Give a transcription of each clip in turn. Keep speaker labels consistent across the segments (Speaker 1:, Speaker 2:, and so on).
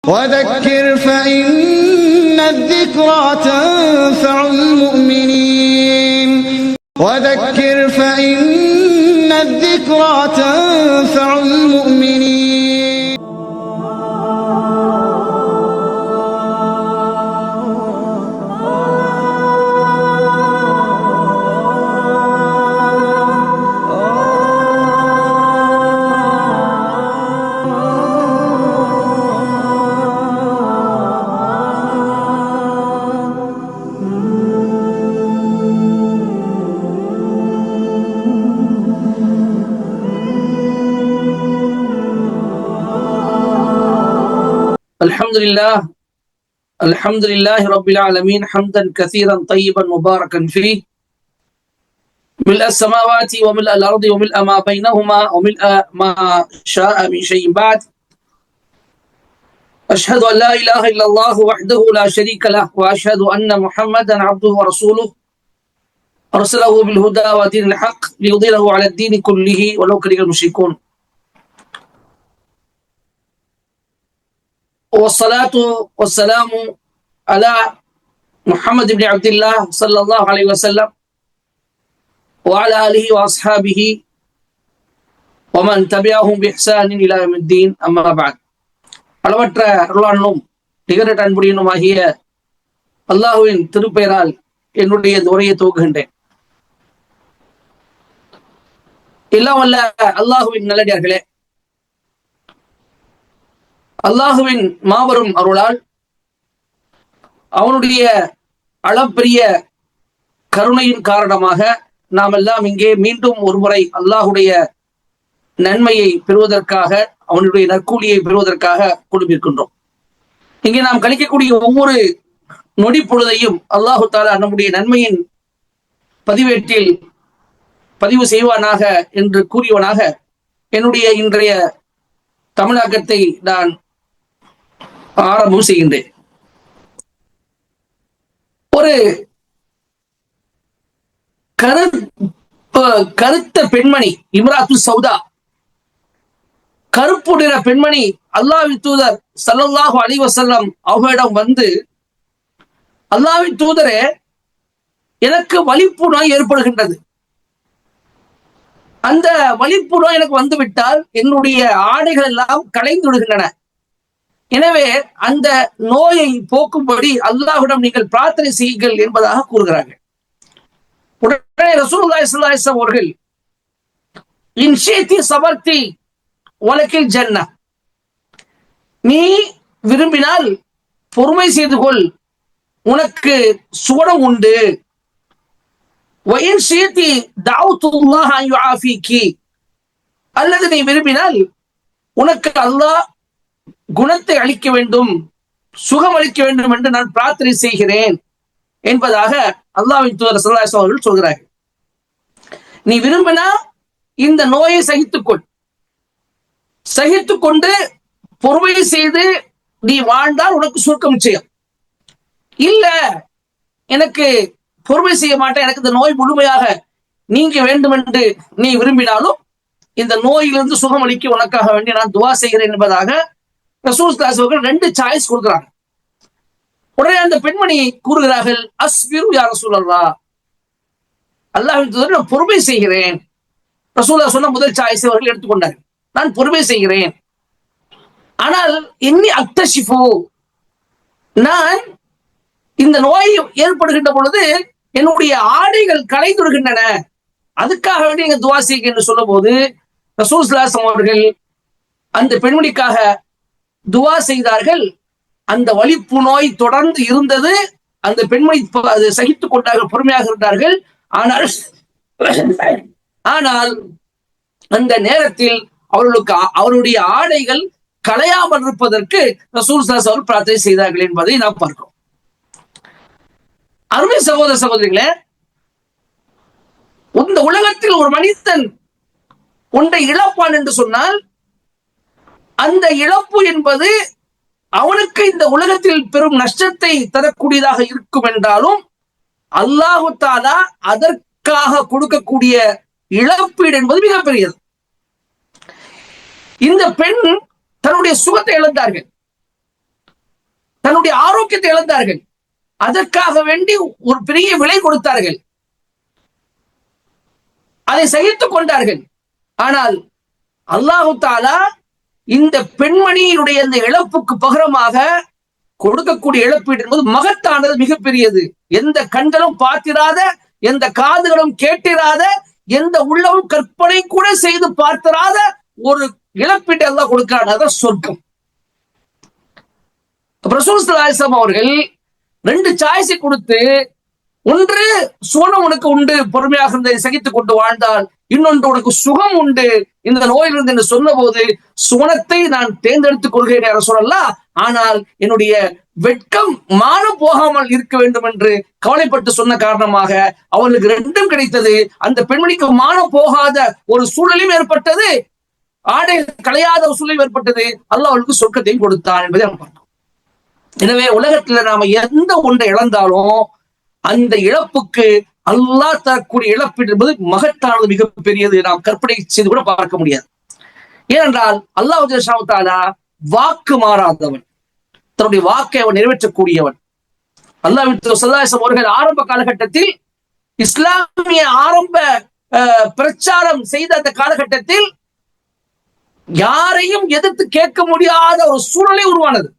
Speaker 1: وذكر فإن الذكرى تنفع المؤمنين وذكر فإن الذكرى تنفع المؤمنين.
Speaker 2: الحمد لله رب العالمين حمدا كثيرا طيبا مباركا فيه ملء السماوات وملء الأرض وملء ما بينهما وملء ما شاء من شيء بعد. أشهد أن لا إله إلا الله وحده لا شريك له وأشهد أن محمدا عبده ورسوله أرسله بالهدى ودين الحق ليظهره على الدين كله ولو كره المشركون. والصلاة والسلام على محمد بن عبد الله صلى الله عليه وسلم وعلى آله وأصحابه ومن تبعهم بإحسان إلى يوم الدين. أما بعد. அளவற்ற அருளாளனும் நிகரற்ற அன்புடையனுமாகிய அல்லாஹுவின் திருப்பெயரால் என்னுடைய உரையை துவக்குகின்றேன். எல்லாம் வல்ல அல்லாஹுவின் நல்லடியார்களே, அல்லாஹுவின் மாபெரும் அருளால் அவனுடைய அளப்பெரிய கருணையின் காரணமாக நாம் எல்லாம் இங்கே மீண்டும் ஒருமுறை அல்லாஹுடைய நன்மையை பெறுவதற்காக, அவனுடைய நற்கூலியை பெறுவதற்காக கொடுப்பிருக்கின்றோம். இங்கே நாம் கழிக்கக்கூடிய ஒவ்வொரு நொடி பொழுதையும் அல்லாஹு தாலா நம்முடைய நன்மையின் பதிவேட்டில் பதிவு செய்வானாக என்று கூறியவனாக என்னுடைய இன்றைய தமிழாக்கத்தை நான் ஆரம்பம் செய்கின்றேன். ஒரு கருத்த பெண்மணி, இம்ராத்து சௌதா, கருப்பு நிற பெண்மணி அல்லாஹ்வின் தூதர் ஸல்லல்லாஹு அலைஹி வஸல்லம் அவர்களிடம் வந்து, அல்லாஹ்வின் தூதரே, எனக்கு வலிப்பு நோய் ஏற்படுகின்றது. அந்த வலிப்பு நோய் எனக்கு வந்துவிட்டால் என்னுடைய ஆடைகள் எல்லாம் களைந்து விடுகின்றன. எனவே அந்த நோயை போக்கும்படி அல்லாஹ்விடம் நீங்கள் பிரார்த்தனை செய்யுங்கள் என்பதாக கூறுகிறார்கள். உடனே ரசூலுல்லாஹி ஸல்லல்லாஹு அலைஹி வஸல்லம் அவர்கள், இன் ஷி'தி ஸபர்தி வலக்கில் ஜன்னah, நீ விரும்பினால் பொறுமை செய்து கொள், உனக்கு சுவனம் உண்டு. வஇன் ஷி'தி தஅவுதுல்லாஹ அன் யுஆஃபிகி, அல்லது நீ விரும்பினால் உனக்கு அல்லாஹ் குணத்தை அளிக்க வேண்டும், சுகம் அளிக்க வேண்டும் என்று நான் பிரார்த்தனை செய்கிறேன் என்பதாக அல்லாஹ்வின் தூதர் ஸல்லல்லாஹு அலைஹி வஸல்லம் அவர்கள் சொல்கிறார்கள். நீ விரும்பினா இந்த நோயை சகித்துக்கொண்டு பொறுமை செய்து நீ வாழ்ந்தால் உனக்கு சுருக்கம் நிச்சயம். இல்ல, எனக்கு பொறுமை செய்ய மாட்டேன், எனக்கு இந்த நோய் முழுமையாக நீங்க வேண்டும் என்று நீ விரும்பினாலும் இந்த நோயிலிருந்து சுகம் அளிக்க உனக்காக வேண்டி நான் துவா செய்கிறேன் என்பதாக ரசூல் ஸல்லல்லாஹு அலைஹி வஸல்லம் ரெண்டு சாய்ஸ் கொடுக்குறாங்க. உடனே அந்த பெண்மணி கூறுகிறார்கள், அஸ்பிரு யா ரசூலல்லாஹ், அல்லாஹ்வின் தூதரே, நான் பொறுமை செய்கிறேன். ரசூலுல்லாஹ் சொன்ன முதல் சாய்ஸை அவர்கள் எடுத்துக்கொண்டார்கள், நான் பொறுமை செய்கிறேன். ஆனால் இன்னி அக்தஷிஃபு, நான் இந்த நோய் ஏற்படுகின்ற பொழுது என்னுடைய ஆடைகள் களைந்து விடுகின்றன, அதுக்காக வேண்டி நீங்க துவா செய்யுங்க என்று சொல்லும் போது ரசூல் ஸல்லல்லாஹு அலைஹி வஸல்லம் அவர்கள் அந்த பெண்மணிக்காக துவா செய்தார்கள். அந்த வலிப்பு நோய் தொடர்ந்து இருந்தது. அந்த பெண்மணி சகித்துக் கொண்டார்கள், பொறுமையாக இருந்தார்கள். ஆனால் அந்த நேரத்தில் அவருடைய ஆடைகள் களையாமல் இருப்பதற்கு ரசூல் ஸல்லல்லாஹு அலைஹி வஸல்லம் பிரார்த்தனை செய்தார்கள் என்பதை நாம் பார்க்கிறோம். அருமை சகோதர சகோதரிகளே, இந்த உலகத்தில் ஒரு மனிதன் ஒன்றை இழப்பான் என்று சொன்னால் அந்த இழப்பு என்பது அவனுக்கு இந்த உலகத்தில் பெரும் நஷ்டத்தை தரக்கூடியதாக இருக்கும் என்றாலும் அல்லாஹு தஆலா அதற்காக கொடுக்கக்கூடிய இழப்பீடு என்பது மிகப்பெரியது. இந்த பெண் தன்னுடைய சுகத்தை இழந்தார்கள். தன்னுடைய ஆரோக்கியத்தை இழந்தார்கள். அதற்காக வேண்டி ஒரு பெரிய விலை கொடுத்தார்கள், அதை சகித்துக் கொண்டார்கள். ஆனால் அல்லாஹு தாலா இந்த பெண்மணியினுடைய இந்த இழப்புக்கு பகரமாக கொடுக்கக்கூடிய இழப்பீடு என்பது மகத்தானது, மிகப்பெரியது. எந்த கண்களும் பார்த்திராத, எந்த காதுகளும் கேட்டிராத, எந்த உள்ளமும் கற்பனை கூட செய்து பார்த்திராத ஒரு இழப்பீட்டை அல்லாஹ் கொடுக்கிறான். அதான் சொர்க்கம். ரசூல் ஸல்லல்லாஹு அலைஹி வஸல்லம் அவர்கள் 2 சாய்ஸை கொடுத்து, ஒன்று சுவனம் உனக்கு உண்டு, பொறுமையாக இருந்ததை சகித்துக் கொண்டு வாழ்ந்தால், இன்னொன்று உனக்கு சுகம் உண்டு இந்த நோயிலிருந்து என்று சொன்ன போது, சுவனத்தை நான் தேர்ந்தெடுத்துக் கொள்கிறேன் யார சொல்லலாம், ஆனால் என்னுடைய வெட்கம் மானம் போகாமல் இருக்க வேண்டும் என்று கவலைப்பட்டு சொன்ன காரணமாக அவர்களுக்கு 2ம் கிடைத்தது. அந்த பெண்மணிக்கு மானம் போகாத ஒரு சூழலும் ஏற்பட்டது, ஆடை களையாத ஒரு சூழலும் ஏற்பட்டது. அல்லாஹ் அவளுக்கு சொர்க்கத்தையும் கொடுத்தான் என்பதை நாம் பார்த்தோம். எனவே உலகத்துல நாம எந்த ஒன்றை இழந்தாலும் அந்த இழப்புக்கு அல்லாஹ் தரக்கூடிய இழப்பீடு என்பது மகத்தானது, மிகப்பெரியது. நாம் கற்பனை செய்து கூட பார்க்க முடியாது. ஏனென்றால் அல்லாஹ் ஜல்ல தஆலா வாக்கு மாறாதவன், தன்னுடைய வாக்கை அவன் நிறைவேற்றக்கூடியவன். அல்லாஹ் ஸல்லல்லாஹு அலைஹி வஸல்லம் அவர்கள் ஆரம்ப காலகட்டத்தில், இஸ்லாமிய ஆரம்ப பிரச்சாரம் செய்த அந்த காலகட்டத்தில் யாரையும் எதிர்த்து கேட்க முடியாத ஒரு சூழலை உருவானது.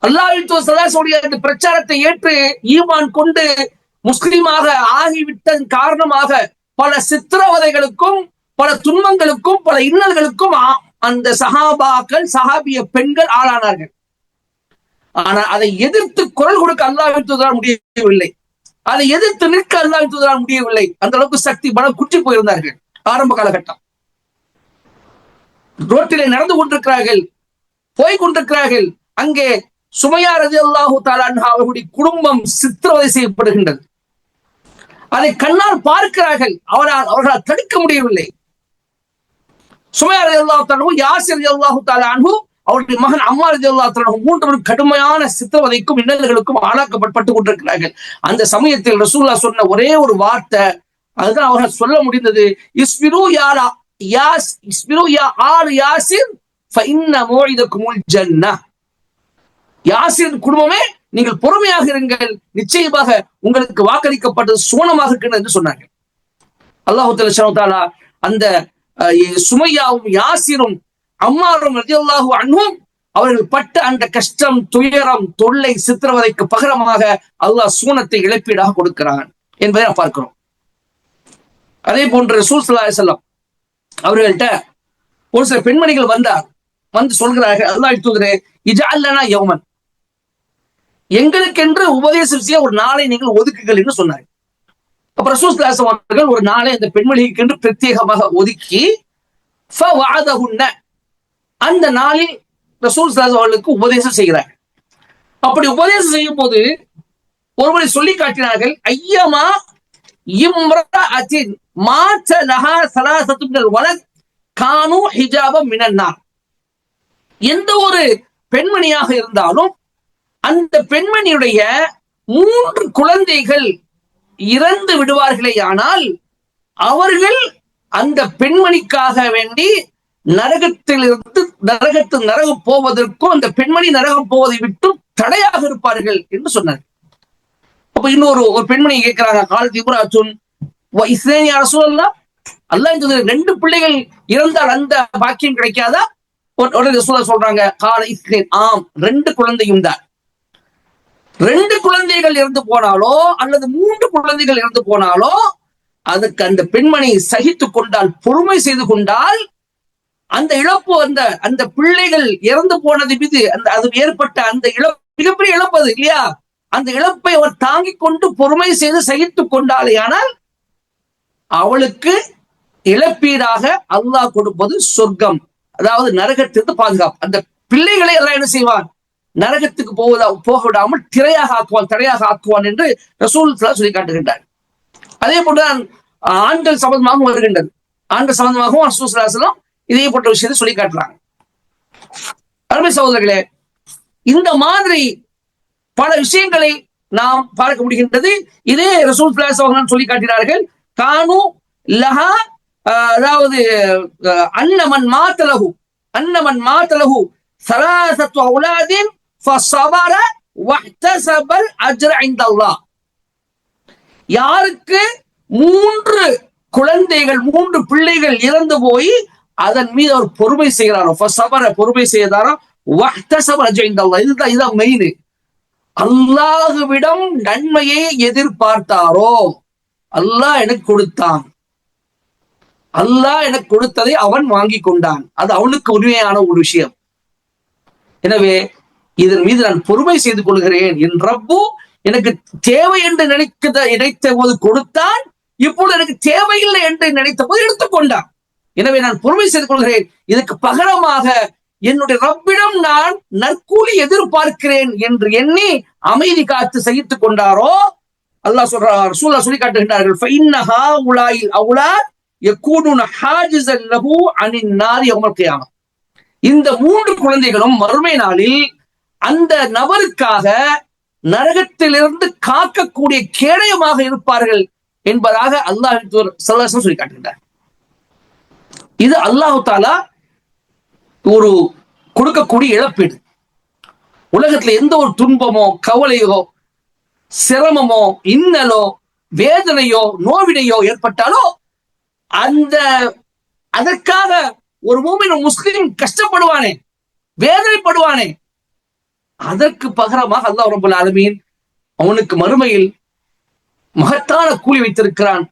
Speaker 2: அல்லாஹ்வுடைய பிரச்சாரத்தை ஏற்று ஈமான் கொண்டு முஸ்லிமாக ஆகிவிட்டதன் காரணமாக பல சித்திரவதைகளுக்கும், பல துன்பங்களுக்கும், பல இன்னல்களுக்கும் அந்த சஹாபாக்கள், சஹாபிய பெண்கள் ஆளானார்கள். ஆனால் அதை எதிர்த்து குரல் கொடுக்க அல்லாஹ்வினால் முடியவில்லை, அதை எதிர்த்து நிற்க அல்லாஹ்வினால் முடியவில்லை. அந்த அளவுக்கு சக்தி பலம் குற்றி போயிருந்தார்கள். ஆரம்ப காலகட்டம் ரோட்டிலே நடந்து கொண்டிருக்கிறார்கள், போய் கொண்டிருக்கிறார்கள். அங்கே சுமையா ரலியல்லாஹு தஆலா அன்ஹா அவர்களுடைய குடும்பம் சித்திரவதை செய்யப்படுகின்றது. அதை கண்ணால் பார்க்கிறார்கள், அவர்களால் தடுக்க முடியவில்லை. சுமையா ரலியல்லாஹு தஆலா, யாசிர் ரலியல்லாஹு தஆலா அன்ஹு, அவருடைய மகன் அம்மார் ரலியல்லாஹு தஆலா, 3 கடுமையான சித்திரவதைக்கும் இன்னல்களுக்கும் ஆளாக்கப்பட்டு கொண்டிருக்கிறார்கள். அந்த சமயத்தில் ரசூலுல்லாஹ் சொன்ன ஒரே ஒரு வார்த்தை, அதுதான் அவர்கள் சொல்ல முடிந்தது, இஸ்பிரு யா ஆல் யாசிர் ஃபஇன்ன மௌஇதகுமுல் ஜன்னah. யாசிர் குடும்பமே, நீங்கள் பொறுமையாக இருங்கள், நிச்சயமாக உங்களுக்கு வாக்களிக்கப்பட்டது சுவனமாக இருக்கிறது என்று சொன்னார்கள். அல்லாஹ் தஆலா அந்த சுமையாவும் யாசிரும் அம்மாரும் ரலியல்லாஹு அன்ஹும் அவர்கள் பட்ட அந்த கஷ்டம், துயரம், தொல்லை, சித்திரவதைக்கு பகரமாக அல்லாஹ் சுவனத்தை இழப்பீடாக கொடுக்கிறான் என்பதை நாம் பார்க்கிறோம். அதே போன்று ரசூல் ஸல்லல்லாஹு அலைஹி வஸல்லம் அவர்கள்ட்ட ஒரு சில பெண்மணிகள் வந்து சொல்கிறார்கள், அல்லாஹ் தூதரே, இஜஅல் லனா யௌமன், எங்களுக்கென்று உபதேசம் செய்ய ஒரு நாளை நீங்கள் ஒதுக்குங்கள் என்று சொன்னார்கள். அப்ப ரசூல் ஸல்லல்லாஹு அலைஹி வஸல்லம் அவர்கள் ஒரு நாளை அந்த பெண்மணிக்கு பிரத்யேகமாக ஒதுக்கி ஃபவஅதஹுன்ன, அந்த நாளில் ரசூல் ஸல்லல்லாஹு அலைஹி வஸல்லம் அவர்களுக்கு உபதேசம் செய்கிறார்கள். அப்படி உபதேசம் செய்யும் போது ஒருவரை சொல்லி காட்டினார்கள், ஐயமா இம்ரஅத்தின் மாத லஹா ஸலாஸத்து மினல் வலத் கானு ஹிஜாபம் மினன் நார். எந்த ஒரு பெண்மணியாக இருந்தாலும் அந்த பெண்மணியுடைய 3 குழந்தைகள் இறந்து விடுவார்களே, ஆனால் அவர்கள் அந்த பெண்மணிக்காக வேண்டி நரகம் போவதற்கும் அந்த பெண்மணி நரகம் போவதை விட்டு தடையாக இருப்பார்கள் என்று சொன்னார். அப்ப இன்னொரு பெண்மணி கேட்கிறாங்க, காலத்து இப்ராத்துன் இஸ்லாமிய ரசூலுல்லாஹ், அல்லாஹ் 2 பிள்ளைகள் இறந்தால் அந்த பாக்கியம் கிடைக்காதா? உடனே ரசூலுல்லாஹ் சொல்றாங்க, கால இஸ்லேன், ஆம், 2 குழந்தையும் தான். 2 குழந்தைகள் இறந்து போனாலோ அல்லது 3 குழந்தைகள் இறந்து போனாலோ அதுக்கு அந்த பெண்மணி சகித்துக் கொண்டால், பொறுமை செய்து கொண்டால், அந்த இழப்பு, அந்த பிள்ளைகள் இறந்து போனது மீது அது ஏற்பட்ட அந்த இழப்பு மிகப்பெரிய இழப்பு அது இல்லையா, அந்த இழப்பை அவர் தாங்கிக் கொண்டு பொறுமை செய்து சகித்துக் கொண்டாலே, ஆனால் அவளுக்கு இழப்பீடாக அல்லாஹ் கொடுப்பது சொர்க்கம், அதாவது நரகத்திற்கு பாதுகாப்பு. அந்த பிள்ளைகளை எல்லாம் என்ன செய்வான், நரகத்துக்கு போக விடாமல் தடையாக ஆக்குவான் என்று ரசூல் சொல்லி காட்டுகின்றார். அதே போன்றுதான் ஆண்கள் சம்பந்தமாகவும் வருகின்றது. ஆண்கள் சம்பந்தமாகவும் ரசூல் ஸல்லல்லாஹு அலைஹி வஸல்லம் இதே போன்ற விஷயத்தை சொல்லி காட்டுறாங்க. அருமை சகோதரர்களே, இந்த மாதிரி பல விஷயங்களை நாம் பார்க்க முடிகின்றது. இதே ரசூல் ஸல்லல்லாஹு அலைஹி வஸல்லம் சொல்லி காட்டினார்கள், கானு லஹா, அதாவது அன்னமன் மாத்தலஹு ஸலாஸத்து அவுலாதின் ஃபஸபர வஹ்தஸபல் அஜ்ர இன்தல்லாஹ். யாருக்கு 3 குழந்தைகள் 3 பிள்ளைகள் இறந்து போய் அதன் மீது அவர் பொறுமை செய்கிறாரோ, ஃபஸபர பொறுமை செய்தாரோ, வஹ்தஸபல் அஜ்ர இன்தல்லாஹ், இதுதான் மெயின். அல்லாஹ்விடம் நன்மையை எதிர்பார்த்தாரோ, அல்லாஹ் எனக்கு கொடுத்தான், அல்லாஹ் எனக்கு கொடுத்ததை அவன் வாங்கி கொண்டான், அது அவனுக்கு உரிமையான ஒரு விஷயம். எனவே இதன் மீது நான் பொறுமை செய்து கொள்கிறேன். என் ரப்பு எனக்கு தேவை என்று நினைத்த போது கொடுத்தான், இப்பொழுது எனக்கு தேவையில்லை என்று நினைத்த போது எடுத்துக்கொண்டான். எனவே நான் பொறுமை செய்து கொள்கிறேன். இதற்கு பகரமாக என்னுடைய ரப்பிடம் நான் நற்கூலி எதிர்பார்க்கிறேன் என்று எண்ணி அமைதி காத்து சகித்துக் கொண்டாரோ, அல்லாஹ் சொல்றார், ரசூலுல்லாஹ் சொல்லி காட்டுகின்றார்கள், ஃபஇன்னஹா உலாயில் அவுலாத் யகூனுன ஹாஜிஸன் லஹு அனின் நார் யௌமல் கியாமah. இந்த 3 குழந்தைகளும் மறுமை நாளில் அந்த நபருக்காக நரகத்திலிருந்து காக்கக்கூடிய கேடயமாக இருப்பார்கள் என்பதாக அல்லாஹ் ஸல்லல்லாஹு அலைஹி சொல்லி காட்டுகின்றார். இது அல்லாஹ் தஆலா ஒரு கொடுக்கக்கூடிய இழப்பீடு. உலகத்துல எந்த ஒரு துன்பமோ கவலையோ சிரமமோ இன்னலோ வேதனையோ நோவினையோ ஏற்பட்டாலோ அதற்காக ஒரு மூமின் முஸ்லிம் கஷ்டப்படுவானே, வேதனைப்படுவானே, அதற்கு பகரமாக அல்லாஹ் ரப்பல் ஆலமீன் அவனுக்கு மறுமையில் மகத்தான கூலி வைத்திருக்கிறான்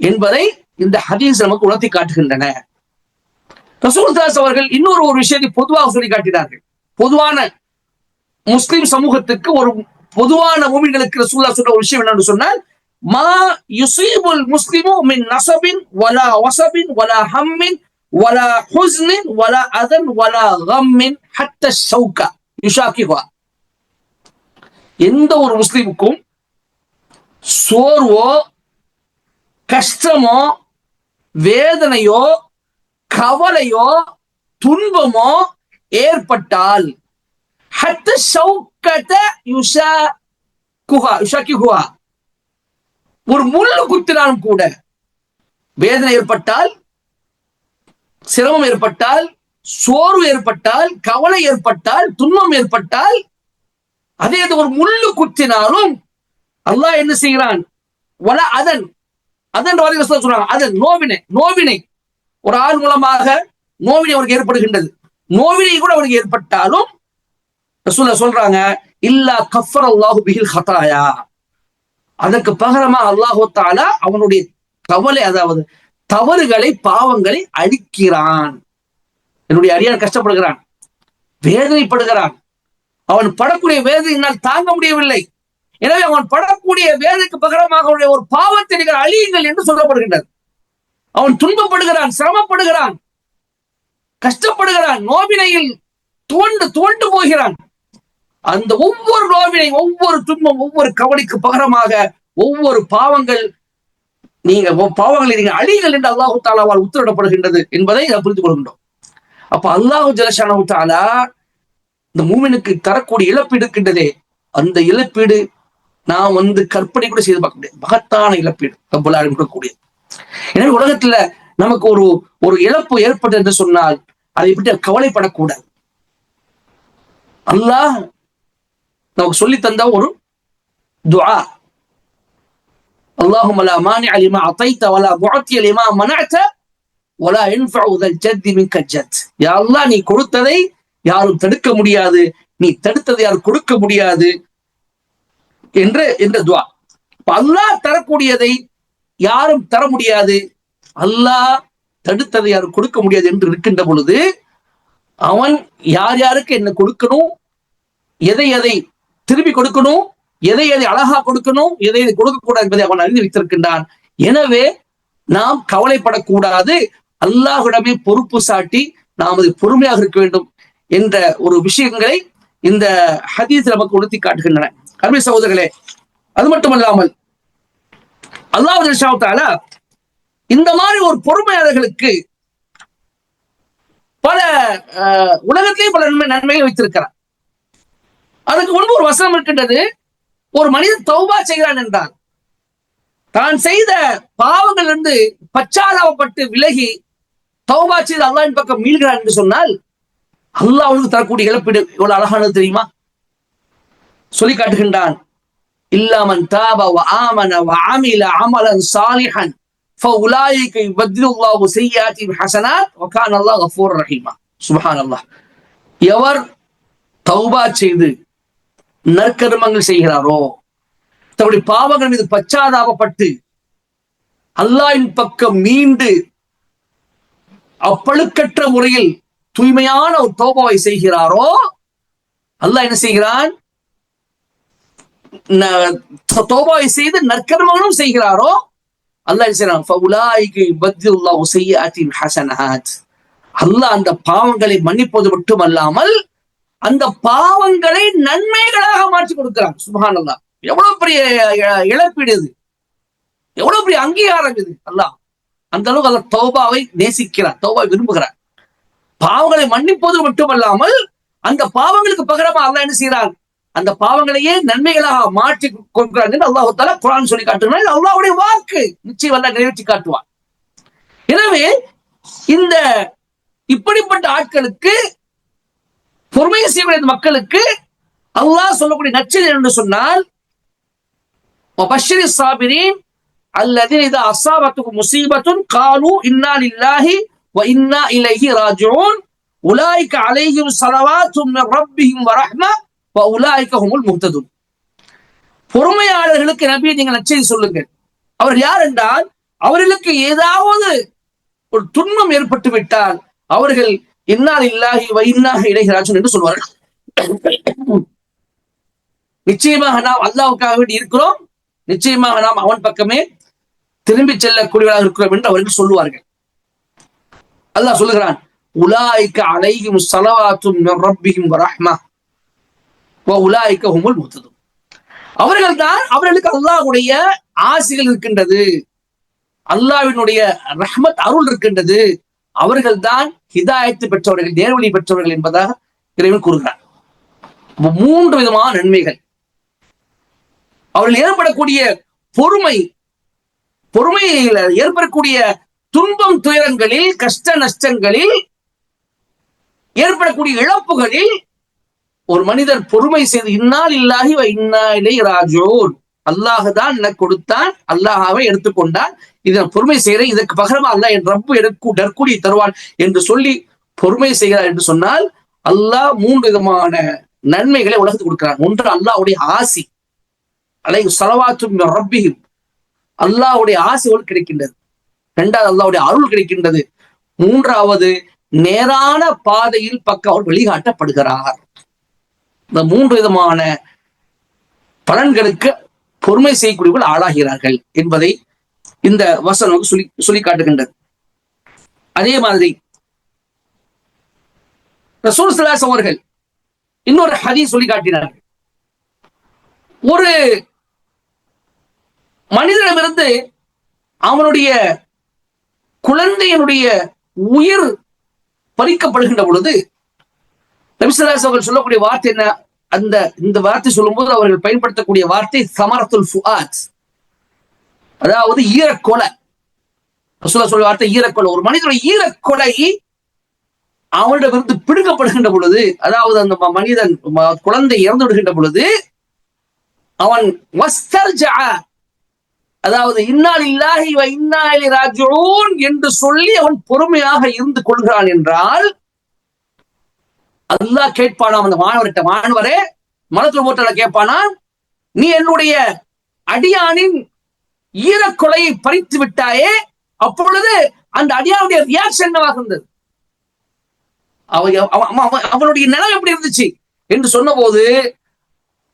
Speaker 2: என்பதை இந்த ஹதீஸ் நமக்கு உணர்த்தி காட்டுகின்றன. ரசூலுல்லாஹ் அவர்கள் இன்னொரு விஷயத்தை பொதுவாக சொல்லி காட்டினார்கள். பொதுவான முஸ்லிம் சமூகத்துக்கு, ஒரு பொதுவான மூமின்களுக்கு ரசூலுல்லாஹ் சொல்ற ஒரு விஷயம் என்னன்னு சொன்னால், மா யுஸீபுல் முஸ்லிமு மின் நஸபின் வலா வஸபின் வலா ஹம்மின் வலா ஹுஸ்னின் வலா அதன் வலா கம்மின் ஹத்தா ஷௌகா யுஷாகிஹா. எந்த ஒரு முஸ்லிமுக்கும் சோர்வோ கஷ்டமோ வேதனையோ கவலையோ துன்பமோ ஏற்பட்டால் ஹத்த ஷௌகத யுஷாகிஹா, ஒரு முள்ளு குத்தினாலும் கூட, வேதனை ஏற்பட்டால், சிரமம் ஏற்பட்டால், சோர்வு ஏற்பட்டால், கவலை ஏற்பட்டால், துன்பம் ஏற்பட்டால், அதே ஒரு முள்ளு குத்தினாலும் அல்லாஹ் என்ன செய்கிறான், வல அதன் சொல்றாங்க, அதன் நோவினை ஒரு ஆள் மூலமாக நோவினை அவருக்கு ஏற்படுகின்றது. நோவினை கூட அவருக்கு ஏற்பட்டாலும் ரசூலுல்லாஹ் சொல்றாங்க, இல்லா கஃபரல்லாஹு பிஹில் ஹதாயா, அதற்கு பகரமா அல்லாஹ் தஆலா அவனுடைய கவலை, அதாவது தவறுகளை பாவங்களை அழிக்கிறான். என்னுடைய அடியான் கஷ்டப்படுகிறான், வேதனைப்படுகிறான், அவன் படக்கூடிய வேதனையினால் தாங்க முடியவில்லை, எனவே அவன் படக்கூடிய வேதனைக்கு பகரமாக அவனுடைய ஒரு பாவத்தை நீங்கள் அழியுங்கள் என்று சொல்லப்படுகின்றது. அவன் துன்பப்படுகிறான், சிரமப்படுகிறான், கஷ்டப்படுகிறான், நோவினையில் துவண்டு போகிறான். அந்த ஒவ்வொரு நோவினை, ஒவ்வொரு துன்பம், ஒவ்வொரு கவலைக்கு பகரமாக ஒவ்வொரு பாவங்களை நீங்க அழிகள் என்று அல்லாஹு தஆலாவால் உத்தரவிடப்படுகின்றது என்பதை புரிந்து கொள்கின்றோம். அப்ப அல்லாஹு ஜல்லஷானஹு தஆலா இந்த மூமினுக்கு தரக்கூடிய இழப்பீடு இருக்கின்றதே, அந்த இழப்பீடு நாம் கற்பனை கூட செய்து பார்க்க முடியாது. மகத்தான இழப்பீடு ரப்பல் ஆலமீன் கொடுக்கக்கூடிய. எனவே உலகத்துல நமக்கு ஒரு இழப்பு ஏற்பட்டது என்று சொன்னால் அதை பற்றி கவலைப்படக்கூடாது. அல்லாஹ் நமக்கு சொல்லி தந்த ஒரு துஆ, அல்லாஹும்ம லா மானிஅ லிமா அதைத வலா முஅத்திய லிமா மனஅத வலா யன்ஃபஉ தல் ஜத் மின்க ஜத். யா அல்லாஹ், நீ கொடுத்ததை யாரும் தடுக்க முடியாது, நீ தடுத்ததை யாரும் கொடுக்க முடியாது என்ற துஆ. அல்லாஹ் தரக்கூடியதை யாரும் தர முடியாது, அல்லாஹ் தடுத்ததை யாரும் கொடுக்க முடியாது என்று இருக்கின்ற பொழுது, அவன் யார் யாருக்கு என்ன கொடுக்கணும், எதை திரும்பி கொடுக்கணும், எதை அழகா கொடுக்கணும், எதை கொடுக்க கூடாது என்பதை அவன் அறிந்து வைத்திருக்கின்றான். எனவே நாம் கவலைப்படக்கூடாது, அல்லாஹ்விடமே பொறுப்பு சாட்டி நாம் அது பொறுமையாக இருக்க வேண்டும் என்ற ஒரு விஷயங்களை இந்த ஹதீஸ் நமக்கு உணர்த்தி காட்டுகின்றன. அருமை சகோதரர்களே, அது மட்டுமல்லாமல் அல்லாஹ் ஜல்லல்லாஹு தஆலா இந்த மாதிரி ஒரு பொறுமையாளர்களுக்கு பல உலகத்திலேயே பல நன்மைகள் வைத்திருக்கிறார். அதுக்கு முன்பு ஒரு வசனம் இருக்கின்றது, ஒரு மனிதன் தௌபா செய்கிறான் என்றால், தான் செய்த பாவங்கள் இருந்து பச்சாதாபப்பட்டு விலகி தௌபா செய்து அல்லாஹ்வின் பக்கம் மீள்கிறான் என்று சொன்னால், அல்லாஹ் அவனுக்கு தரக்கூடிய இழப்பீடு எவ்வளவு அழகானது தெரியுமா? சொல்லி காட்டுகின்றான். இல்லாமன் தாப வ ஆமன வ அமில அமலன் சாலிஹன் ஃபஉலாயிக யுபத்திலுல்லாஹு ஸய்யிஆத்திஹிம் ஹஸனாத் வ கான அல்லாஹ் கஃபூர் ரஹீமா. சுப்ஹானல்லாஹ். எவர் தௌபா செய்து நற்கர்மங்கள் செய்கிறாரோ, தன்னுடைய பாவங்கள் மீது பச்சாதாபப்பட்டு அல்லாஹ்வின் பக்கம் மீண்டு அப்பழுக்கற்ற முறையில் தூய்மையான ஒரு தௌபாவை செய்கிறாரோ, அல்லாஹ் என்ன செய்கிறான்? தௌபாவை செய்து நற்கர்மங்களும் செய்கிறாரோ, அல்லாஹ் என்ன செய்யறான்? ஃபஉலாயிக யுபத்திலுல்லாஹு ஸய்யிஆத்திஹிம் ஹஸனாத். அல்லாஹ் அந்த பாவங்களை மன்னிப்பது மட்டுமல்லாமல் அந்த பாவங்களை நன்மைகளாக மாற்றி கொடுக்கிறான். சுப்ஹானல்லாஹ். எவ்வளவு பெரிய இழப்பீடு இது, எவ்வளவு பெரிய அங்கீகாரம் இது. அல்லாஹ் அந்த அளவுக்கு அல்ல தௌபாவை நேசிக்கிறார், தௌபாவை விரும்புகிறார். பாவங்களை மன்னிப்பது மட்டுமல்லாமல் அந்த பாவங்களுக்கு பகரமா அல்லாஹ் என்ன செய்கிறார்? அந்த பாவங்களையே நன்மைகளாக மாற்றி கொடுக்கிறார் என்று அல்லாஹ் தஆலா குர்ஆன் சொல்லி காட்டுகிறார். அல்லாஹ்வுடைய வாக்கு நிச்சயம் அல்லாஹ் நிறைவேற்றி காட்டுவார். எனவே இந்த இப்படிப்பட்ட ஆட்களுக்கு, பொறுமை செய்யக்கூடிய மக்களுக்கு அல்லாஹ் சொல்லக்கூடிய நற்செய்தி என்று சொன்னால், வபஷ்ஷிரிஸ் சாபிரீன் அல்லதீன இதா அஸாபத்துஹும் முஸீபத்துன் காலூ இன்னா லில்லாஹி வ இன்னா இலைஹி ராஜிஊன் உலாயிக அலைஹிம் ஸலவாத்தும் மின் ரப்பிஹிம் வ ரஹ்ம வ உலாயிக ஹுமுல் முஹ்ததூன். பொறுமையாளர்களுக்கு நபி நீங்கள் நற்செய்தி சொல்லுங்கள். அவர் யார் என்றால், அவர்களுக்கு ஏதாவது ஒரு துன்பம் ஏற்பட்டு விட்டால் அவர்கள் இன்னா லில்லாஹி வ இன்னா இலைஹி ராஜிஊன் என்று சொல்வார்கள். நிச்சயமாக நாம் அல்லாஹ்வுக்காக வேண்டி இருக்கிறோம், நிச்சயமாக நாம் அவன் பக்கமே திரும்பி செல்லக்கூடியவர்களாக இருக்கிறோம் என்று அவர்கள் சொல்லுவார்கள். அல்லாஹ் சொல்லுகிறான், உலாயிக அலைஹிம் ஸலவாத்தும் மின் ரப்பிஹிம் வ ரஹ்ம வ உலாயிக ஹுமுல் முஹ்ததூன். அவர்கள் தான், அவர்களுக்கு அல்லாஹ்வுடைய ஆசிகள் இருக்கின்றது, அல்லாஹ்வினுடைய ரஹ்மத் அருள் இருக்கின்றது, அவர்கள் தான் ஹிதாயத்து பெற்றவர்கள், நேர்வழி பெற்றவர்கள் என்பதாக இறைவன் கூறுகிறார். 3 விதமான நன்மைகள். அவர்கள் ஏற்படக்கூடிய பொறுமையில் ஏற்படக்கூடிய துன்பம் துயரங்களில், கஷ்ட நஷ்டங்களில் ஏற்படக்கூடிய இழப்புகளில் ஒரு மனிதர் பொறுமை செய்து இன்னா லில்லாஹி வ இன்னா இலைஹி ராஜிஊன், அல்லாஹ் தான் எனக்கு கொடுத்தான், அல்லாஹ்வை எடுத்துக்கொண்டான், இதை பொறுமை செய்கிறேன், இதற்கு பகரமா அல்லாஹ் என் ரப்பு எனக்கு நற்கூலி தருவான் என்று சொல்லி பொறுமை செய்கிறார் என்று சொன்னால், அல்லாஹ் 3 விதமான நன்மைகளை உலகத்துக்கு கொடுக்கிறான். ஒன்று அல்லாஹ்வுடைய ஆசி, அலைஹி ஸலவாத்தும் மின் ரப்பிஹிம், அல்லாஹ்வுடைய ஆசிகள் கிடைக்கின்றது. 2வது அல்லாஹ்வுடைய அருள் கிடைக்கின்றது. 3வது நேரான பாதையில் பக்கம் அவர் வழிகாட்டப்படுகிறார். இந்த 3 விதமான பலன்களுக்கு பொறுமை செய்யக்கூடியவர்கள் ஆளாகிறார்கள் என்பதை இந்த வசனம் சொல்லி காட்டுகின்றது. அதே மாதிரி ரசூல் ஸல்லல்லாஹு அலைஹி வஸல்லம் அவர்கள் இன்னொரு ஹதீஸ் சொல்லி காட்டினார்கள். ஒரு மனிதனிடமிருந்து அவனுடைய குழந்தையினுடைய உயிர் பறிக்கப்படுகின்ற பொழுது நபி ஸல்லல்லாஹு அலைஹி வஸல்லம் சொல்லக்கூடிய வார்த்தை என்ன? இந்த வார்த்தை சொல்லும்போது அவர்கள் பயன்படுத்தக்கூடிய வார்த்தை சமரத்துல் ஃபுஆத், அதாவது ஈரக்கொலை. ரசூலுல்லாஹ் சொல்ற வார்த்தை ஈரக்கொலை. ஒரு மனிதனுடைய ஈரக்கொலை அவனிடமிருந்து பிடுங்கப்படுகின்ற பொழுது, அதாவது அந்த மனிதன் குழந்தை இறந்து விடுகின்ற பொழுது அவன் வஸ்தர்ஜா, அதாவது இன்னா லில்லாஹி வ இன்னா இலைஹி ராஜிஊன் என்று சொல்லி அவன் பொறுமையாக இருந்து கொள்கிறான் என்றால், அல்லாஹ் கேட்பானாம் அந்த மாணவர்கிட்ட, மாணவரே மலக்குல் மௌத்ல கேட்பானா, நீ என்னுடைய அடியானின் ஈரக்கொலையை பறித்து விட்டாயே, அப்பொழுது அந்த அடியானுடைய ரியாக்ஷன் என்னவாக இருந்தது, அவனுடைய நிலை எப்படி இருந்துச்சு என்று சொன்ன போது,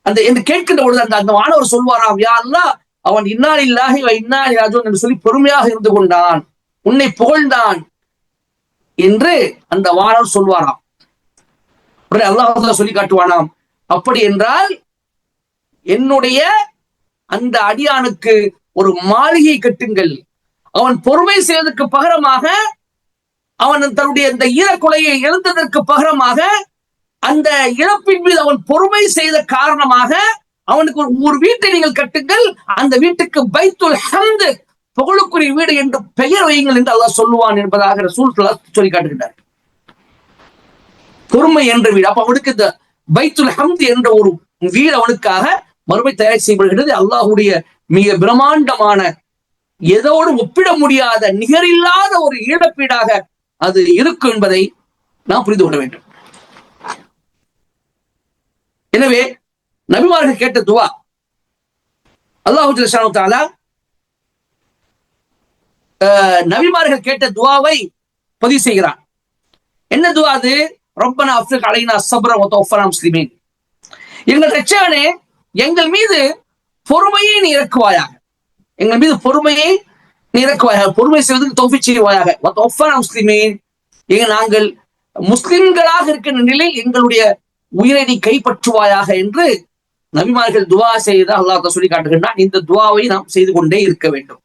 Speaker 2: அந்த என்று கேட்கின்ற பொழுது அந்த மாணவர் சொல்வாராம், யா அல்லாஹ், அவன் இன்னா லில்லாஹி வ இன்னா இலைஹி ராஜிஊன் என்று சொல்லி பொறுமையாக இருந்து கொண்டான், உன்னை புகழ்ந்தான் என்று அந்த மாணவர் சொல்வாராம். அல்லாஹ் சொல்லி காட்டுவானாம், அப்படி என்றால் என்னுடைய அந்த அடியானுக்கு ஒரு மாளிகை கட்டுங்கள், அவன் பொறுமை செய்வதற்கு பகரமாக, அவன் தன்னுடைய இந்த ஈரக்கொலையை இழந்ததற்கு பகரமாக, அந்த இழப்பின் மீது அவன் பொறுமை செய்த காரணமாக அவனுக்கு ஒரு வீட்டை நீங்கள் கட்டுங்கள், அந்த வீட்டுக்கு பைத்துல் ஹம்த், புகழுக்குரிய வீடு என்று பெயர் வையுங்கள் என்று அல்லாஹ் சொல்லுவான் என்பதாக ரசூல் சொல்லி காட்டுகின்றார். பொறுமை என்ற வீடு. அப்ப அவனுக்கு இந்த பைத்துல் ஹம்த் என்ற வீடு அவனுக்காக மறுமை தயார் செய்யப்படுகிறது. அல்லாஹுடைய மிக பிரம்மாண்டமான, எதோடு ஒப்பிட முடியாத, நிகரில்லாத ஒரு ஈழப்பீடாக அது இருக்கும் என்பதை நாம் புரிந்து கொள்ள வேண்டும். எனவே நபிமார்கள் கேட்ட துவா அல்லாஹு ஜல்ல தஆலா நபிமார்கள் கேட்ட துவாவை பதிவு செய்கிறான். என்ன துவா அது? ரப்பனா அஃப்ரிக் அலைனா ஸப்ர வ தவஃபனா முஸ்லிமீன். எங்கள் ரட்சகனே, எங்கள் மீது பொறுமையை நீ இறக்குவாயாக, எங்கள் மீது பொறுமையை நீ இறக்குவாயாக, பொறுமை செய்வதற்கு தௌஃபீக் செய்வாயாக. வ தவஃபனா முஸ்லிமீன், நாங்கள் முஸ்லிம்களாக இருக்கின்ற நிலையில் எங்களுடைய உயிரை நீ கைப்பற்றுவாயாக என்று நபிமார்கள் துவா செய்த அல்லாஹ் சொல்லி காட்டுகின்றான். இந்த துவாவை நாம் செய்து கொண்டே இருக்க வேண்டும்.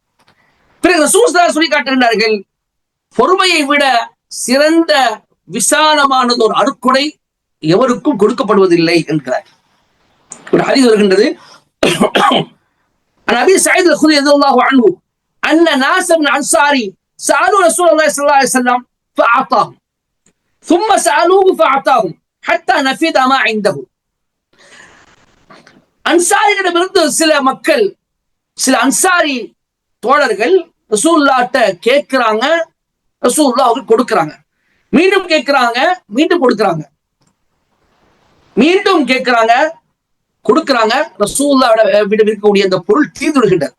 Speaker 2: பிறகு ரசூல் சொல்லி காட்டுகின்றார்கள், பொறுமையை விட சிறந்த விசாலமானது ஒரு அருட்கொடை எவருக்கும் கொடுக்கப்படுவதில்லை என்கிறார். ஒரு ஹதீஸ் வருகின்றது, அபீ ஸயீத் அல்-குத்ரி ரலியல்லாஹு அன்ஹு அன்ன நாஸ மின் அன்சாரி ஸஅலு ரசூலுல்லாஹி ஸல்லல்லாஹு அலைஹி வஸல்லம் ஃபஅதாஹும் ثم سألوه فأعطاهم حتى نفد ما عنده. அன்சாரிகளிடமிருந்து சில மக்கள், சில அன்சாரி தோழர்கள் ரசூலுல்லாஹ்ட்ட கேட்கிறாங்க, ரசூலுல்லாஹ் அவங்களுக்கு கொடுக்கறாங்க, மீண்டும் கேட்கிறாங்க, மீண்டும் கொடுக்கறாங்க, மீண்டும் கேட்கிறாங்க, கொடுக்கறாங்க. ரசூலுல்லாஹ்விட இருக்கக்கூடிய அந்த பொருள் தீர்ந்து விடுகின்றது.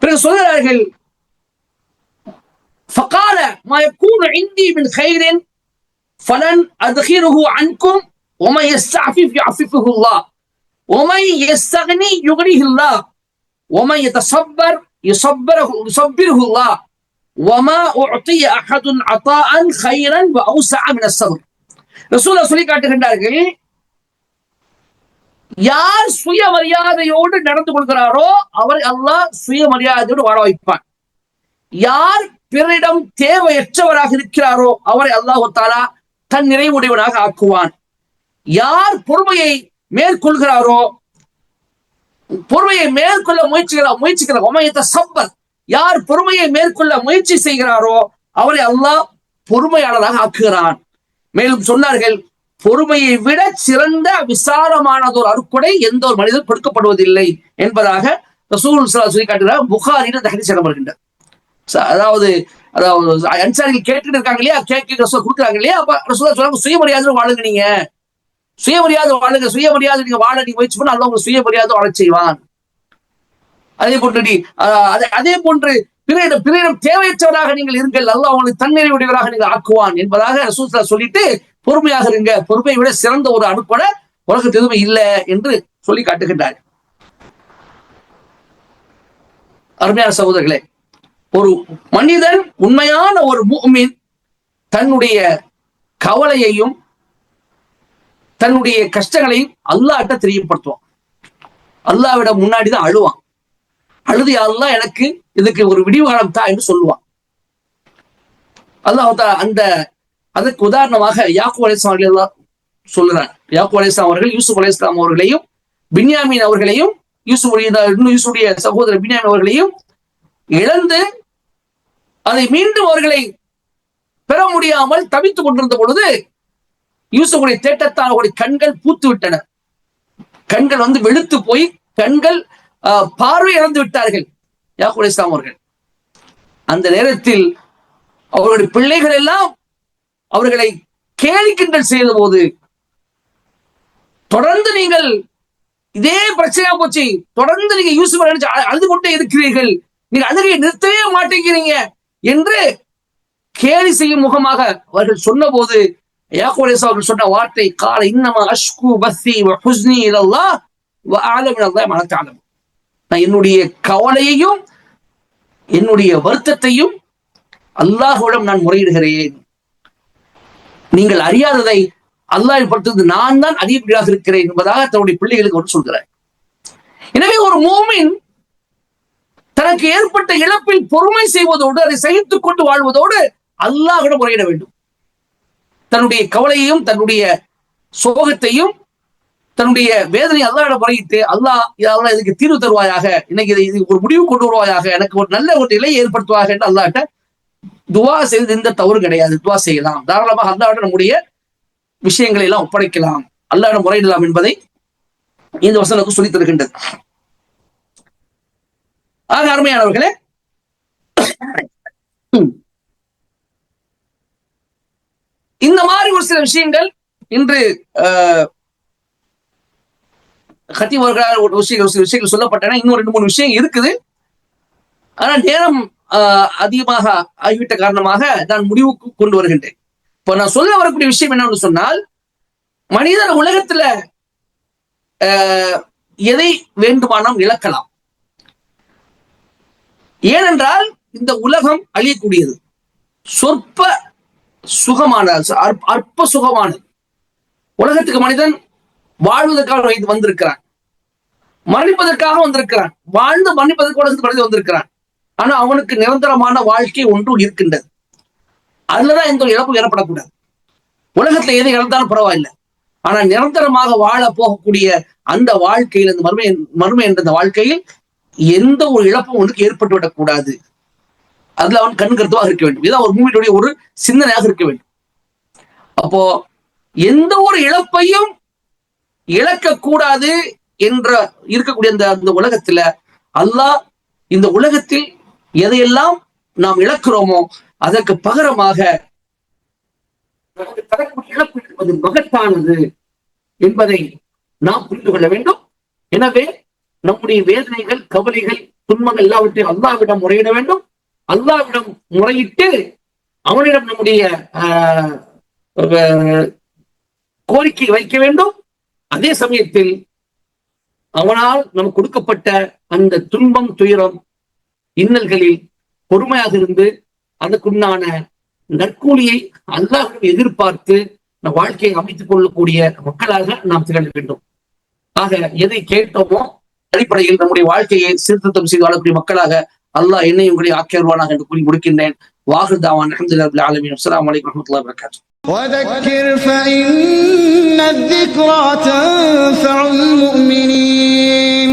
Speaker 2: பிறகு சொல்கிறார்கள், فقال ما يكون عندي من خير فلن أدخره عنكم ومن يستعفف يعففه الله ومن يستغني يغنيه الله ومن يتصبر يصبره الله وما أعطي أحد عطاء خيرا وأوسع من الصبر. ரசூலுல்லாஹ் சொல்லி காட்டுகின்றார்கள், யார் சுயமரியாதையோடு நடந்து கொள்கிறாரோ அவர் அல்லாஹ் சுயமரியாதையோடு வாழ வைப்பான். யார் பிறரிடம் தேவையற்றவராக இருக்கிறாரோ அவரை அல்லாஹ் தஆலா தன் நிறைவுடையவனாக ஆக்குவான். யார் பொறுமையை மேற்கொள்கிறாரோ, பொறுமையை மேற்கொள்ள முயற்சிக்கிறார், யார் பொறுமையை மேற்கொள்ள முயற்சி செய்கிறாரோ அவரை அல்லாஹ் பொறுமையாளராக ஆக்குகிறான். மேலும் சொன்னார்கள், பொறுமையை விட சிறந்த விசாலமானது ஒரு அருட்கொடை எந்த ஒரு மனிதர் கொடுக்கப்படுவதில்லை என்பதாக ரசூல் ஸல்லல்லாஹு அலைஹி சொல்லி காட்டுகிறார். புகாரியில் இந்த ஹதீஸ் இடம்பெறுகின்றது. அதாவது அன்சாரிகள் கேட்டுட்டு இருக்காங்க இல்லையா, கேட்க ரசூல் கொடுக்குறாங்க இல்லையா, அப்ப ரசூலுல்லாஹ் சொல்றாங்க, சுயமரியாதை வாழுங்க, நீங்க சுயமரியாதை வாழுங்க, சுயமரியாதை நீங்க வாழ நீங்க முயற்சி பண்ண அல்லாஹ் உங்களுக்கு சுயமரியாதை வாழச் செய்வான். அதே போன்று பிறரிடம் தேவையற்றவராக நீங்கள் இருங்கள், அல்லாஹ் உங்களுக்கு தன்னிறைவுடையவராக நீங்கள் ஆக்குவான் என்பதாக ரசூல் ஸல்லல்லாஹு சொல்லிட்டு பொறுமையாக இருங்க, பொறுமையை விட சிறந்த ஒரு அனுப்பட உலகத்தில் எதுவுமே இல்லை என்று சொல்லி காட்டுகின்றார். அருமையான சகோதரர்களே, ஒரு மனிதன், உண்மையான ஒரு முஃமின் தன்னுடைய கவலையையும் தன்னுடைய கஷ்டங்களையும் அல்லாஹ்ட்ட தெரியப்படுத்துவான். அல்லாஹ்விடம் முன்னாடிதான் அழுவான். அழுது, அல்லாஹ் எனக்கு இதுக்கு ஒரு விடிவு காலம் தா என்று சொல்லுவான். அல்லாஹ் அதற்கு உதாரணமாக யாக்கூப் அலைஹிஸ்ஸலாம் அவர்கள் சொல்லுறான். யாக்கூப் அலைஹிஸ்ஸலாம் அவர்கள் யூசுப் அலைஹிஸ்ஸலாம் அவர்களையும் பின்யாமீன் அவர்களையும் யூசுடைய சகோதரர் பின்யாமீன் அவர்களையும் இழந்து அதை மீண்டும் அவர்களை பெற முடியாமல் தவித்துக் கொண்டிருந்த பொழுது யூசுஃபுடைய தேட்டத்தால் அவருடைய கண்கள் பூத்து விட்டன. கண்கள் வெளுத்து போய் கண்கள் பார்வை இழந்து விட்டார்கள் யாக்கூப் அலைஹிஸ்ஸலாம் அவர்கள். அந்த நேரத்தில் அவர்களுடைய பிள்ளைகள் எல்லாம் அவர்களை கேலி கிண்டல் செய்த போது, தொடர்ந்து நீங்கள் இதே பிரச்சனையா போச்சு, தொடர்ந்து நீங்க யூசுஃப் நினைச்சு அழுது கொண்டே இருக்கிறீர்கள், நீங்க அழுகையை நிறுத்தவே மாட்டேங்கிறீங்க என்று கேலி செய்யும் முகமாக அவர்கள் சொன்ன போது யாக்கூப் அலைஹிஸ்ஸலாம் அவர்கள் சொன்ன வார்த்தை, கால இன்னமா அஷ்கு பஸ்ஸி வ ஹுஸ்னி இலல்லாஹ் வ அஅலமு மினல்லாஹி மா லா தஅலமூன். நான் என்னுடைய கவலையையும் என்னுடைய வருத்தத்தையும் அல்லாஹ்விடம் நான் முறையிடுகிறேன். நீங்கள் அறியாததை அல்லாஹ் பொறுத்தது நான் தான் அறியக்கூடியதாக இருக்கிறேன் என்பதாக தன்னுடைய பிள்ளைகளுக்கு சொல்கிறார். எனவே ஒரு மூமின் தனக்கு ஏற்பட்ட இழப்பில் பொறுமை செய்வதோடு அதை சகித்துக் கொண்டு வாழ்வதோடு அல்லாஹ்விடம் முறையிட வேண்டும். தன்னுடைய கவலையையும் தன்னுடைய சோகத்தையும் தன்னுடைய வேதனை அல்லாஹ்விடம் முறையிட்டு, அல்லாஹ் இதுக்கு தீர்வு தருவாயாக, இன்னைக்கு இதுக்கு ஒரு முடிவு கொண்டு வருவாயாக, எனக்கு ஒரு நல்ல ஒரு நிலையை ஏற்படுத்துவாக என்று அல்லாஹ்ட்ட துவா செய்து எந்த தவறு கிடையாது. துவா செய்யலாம், தாராளமாக அல்லாஹ்விடம் நம்முடைய விஷயங்களை எல்லாம் ஒப்படைக்கலாம், அல்லாஹ்விடம் முறையிடலாம் என்பதை இந்த வசனம் சொல்லித் தருகின்றது. ஆக அருமையானவர்களே, இந்த மாதிரி ஒரு சில விஷயங்கள் இன்று கத்தீப் அவர்களால் ஒரு விஷயங்கள் சொல்லப்பட்டன. இன்னும் 2-3 விஷயம் இருக்குது. ஆனால் நேரம் அதிகமாக ஆகிவிட்ட காரணமாக நான் முடிவுக்கு கொண்டு வருகின்றேன். இப்ப நான் சொல்ல வரக்கூடிய விஷயம் என்னன்னு சொன்னால், மனிதன் உலகத்துல எதை வேண்டுமானம் இழக்கலாம். ஏனென்றால் இந்த உலகம் அழியக்கூடியது, சொற்ப சுகமானது, அற்ப சுகமானது. உலகத்துக்கு மனிதன் வாழ்வதற்காக வந்திருக்கிறான், மரணிப்பதற்காக வந்திருக்கிறான், வாழ்ந்து மரணிப்பதற்காக வந்திருக்கிறான். ஆனா அவனுக்கு நிரந்தரமான வாழ்க்கை ஒன்று இருக்கின்றது. அதுலதான் எந்த இழப்பும் ஏற்படக்கூடாது. உலகத்துல எதை இழந்தாலும் பரவாயில்லை, ஆனா நிரந்தரமாக வாழ போகக்கூடிய அந்த வாழ்க்கையில், அந்த மறுமை என்ற அந்த வாழ்க்கையில் எந்த ஒரு இழப்பும் ஒன்றுக்கு ஏற்பட்டு விடக்கூடாது. அதுல அவன் கண்கருத்துவாக இருக்க வேண்டும். இதான் ஒரு மூமினுடைய ஒரு சிந்தனையாக இருக்க வேண்டும். அப்போ எந்த ஒரு இழப்பையும் இழக்கக்கூடாது என்ற இருக்கக்கூடிய அந்த உலகத்துல அல்லாஹ் இந்த உலகத்தில் எதையெல்லாம் நாம் இழக்கிறோமோ அதற்கு பகரமாக தரக்கூடிய இழப்பு என்பது மகத்தானது என்பதை நாம் புரிந்து கொள்ள வேண்டும். எனவே நம்முடைய வேதனைகள், கவலைகள், துன்பங்கள் எல்லாவற்றையும் அல்லாஹ்விடம் முறையிட வேண்டும். அல்லாஹ்விடம் முறையிட்டு அவனிடம் நம்முடைய கோரிக்கை வைக்க வேண்டும். அதே சமயத்தில் அவனால் நமக்கு கொடுக்கப்பட்ட அந்த துன்பம், துயரம், இன்னல்களில் பொறுமையாக இருந்து அதற்குண்டான நற்கூலியை அல்லாஹ்விடம் எதிர்பார்த்து நம் வாழ்க்கையை அமைத்துக் கொள்ளக்கூடிய மக்களாக நாம் திகழ வேண்டும். ஆக எதை கேட்டோமோ அடிப்படையில் நம்முடைய வாழ்க்கையை சீர்திருத்தம் செய்து வாழக்கூடிய மக்களாக அல்லாஹ் என்னை உங்களை ஆக்கியருவானாக என்று கூறி முடிக்கின்றேன். வாஹிர் தாவான் அல்ஹம்துலில்லாஹி ரப்பில் ஆலமீன். அஸ்ஸலாமு அலைக்கும் வரஹ்மத்துல்லாஹி வபரகாத்துஹு.
Speaker 1: وذكر فإن الذكرى تنفع المؤمنين